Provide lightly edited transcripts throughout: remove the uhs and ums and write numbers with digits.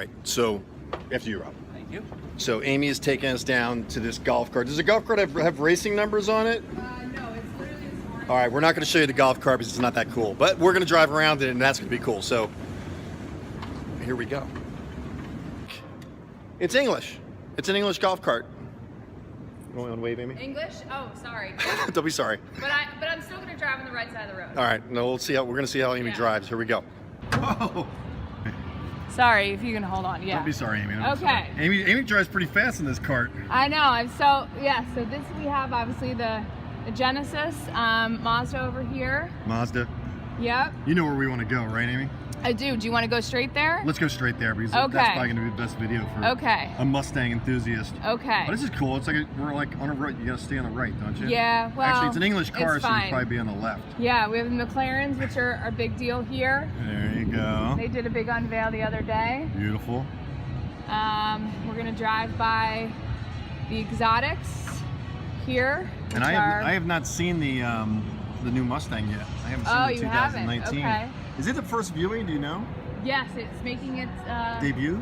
right, so after you, Rob. Thank you. So Amy is taking us down to this golf cart. Does the golf cart have racing numbers on it? No, it's literally this orange. All right, we're not going to show you the golf cart because it's not that cool, but we're going to drive around it and that's going to be cool. So here we go. It's English. It's an English golf cart. You want to wave, Amy? English? Oh, sorry. Don't be sorry. But I'm still gonna drive on the right side of the road. All right, no, we're going to see how Amy drives. Here we go. Oh, Sorry, if you can hold on. Yeah. don't be sorry, Amy. Okay. Amy drives pretty fast in this cart. I know. So this we have obviously the Genesis, Mazda over here. Mazda. Yep. You know where we want to go, right, Amy? I do. Do you want to go straight there? Let's go straight there because that's probably going to be the best video for a Mustang enthusiast. Okay. But this is cool. It's like we're like on a right. You got to stay on the right, don't you? Yeah. Well, actually, it's an English car, it's so fine. you'd probably be on the left. Yeah, we have the McLarens, which are a big deal here. There you go. They did a big unveil the other day. Beautiful. We're gonna drive by the exotics here. And I have not seen the new Mustang yet. I haven't seen the 2019. Okay. Is it the first viewing? Do you know? Yes, it's making its debut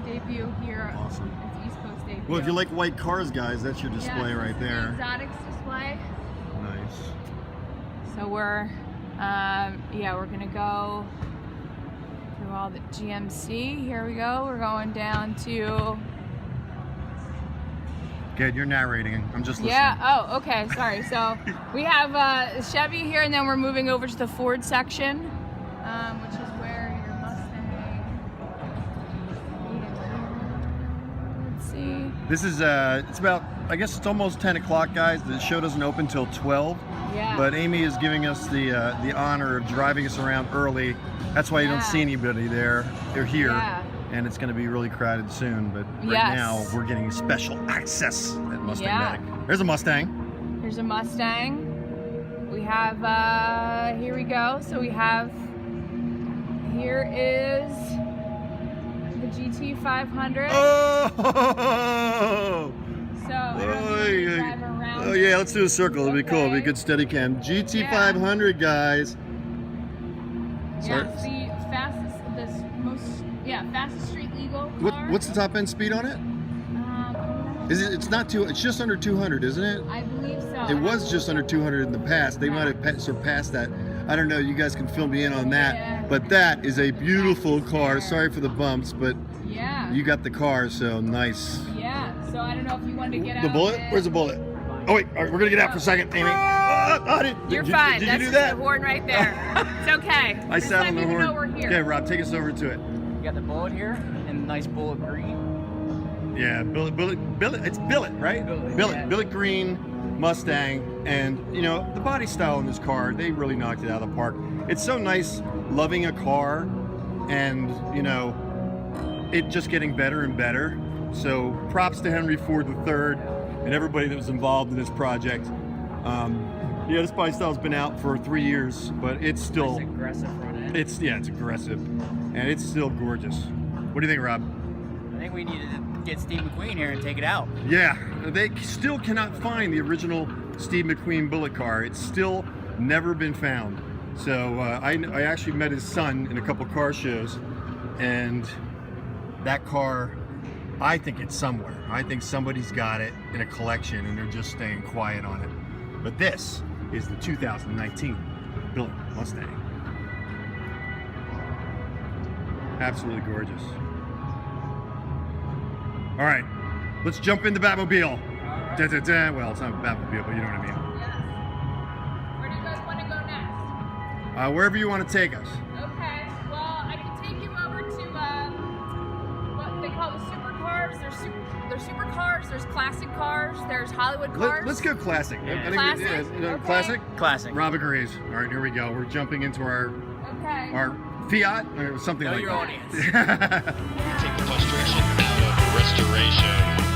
here. Awesome. It's East Coast debut. Well, if you like white cars, guys, that's your display right there. The exotics display. Nice. So we're we're gonna go through all the GMC. Here we go. We're going down to. Good, you're narrating. I'm just listening. Yeah. Oh, okay. Sorry. So we have Chevy here, and then we're moving over to the Ford section, which is where your Mustang. Let's see. This is it's about, I guess it's almost 10 o'clock, guys. The show doesn't open till 12. Yeah. But Amy is giving us the honor of driving us around early. That's why you don't see anybody there. They're here. Yeah. And it's going to be really crowded soon, but right now we're getting special access at MustangMedic. There's a Mustang. There's a Mustang. We have, here we go. So we have, here is the GT500. Oh! So I don't know if you drive around. Oh yeah, let's do a circle. It'll be cool. It'll be a good steady cam. GT500, guys. Yeah, it's the fastest street legal car. What's the top end speed on it? Is it? It's not it's just under 200, isn't it? I believe so. It was just under 200 in the past. They might have surpassed that. I don't know. You guys can fill me in on that. Yeah. But that is a beautiful car. Sorry for the bumps, but you got the car, so nice. Yeah. So I don't know if you wanted to get out. The bullet? Where's the bullet? Oh wait, all right, we're gonna get out for a second, Amy. You're fine. Did That's you do that? the horn right there. It's okay. I sat on the horn. Know we're here. Okay, Rob, take us over to it. You got the bullet here and nice bullet green. Yeah, billet. It's billet, right? Billet green Mustang, and you know the body style in this car. They really knocked it out of the park. It's so nice loving a car, and you know it just getting better and better. So props to Henry Ford III and everybody that was involved in this project. Yeah, this body style's been out for 3 years, but it's still aggressive front end. It's aggressive, and it's still gorgeous. What do you think, Rob? I think we need to get Steve McQueen here and take it out. Yeah, they still cannot find the original Steve McQueen bullet car. It's still never been found. So I actually met his son in a couple car shows, and that car, I think it's somewhere. I think somebody's got it in a collection and they're just staying quiet on it. But this is the 2019 Billet Mustang. Absolutely gorgeous. All right, let's jump in the Batmobile. Right. Well, it's not a Batmobile, but you know what I mean. Yes. Where do you guys want to go next? Wherever you want to take us. Okay. Well, I can take you over to what they call the supercars. There's supercars. There's classic cars. There's Hollywood cars. Let's go classic. Yeah. Classic? Okay. Classic. Classic. Rob agrees. All right, here we go. We're jumping into our Fiat or something like that. Know your audience. Take the frustration out of restoration.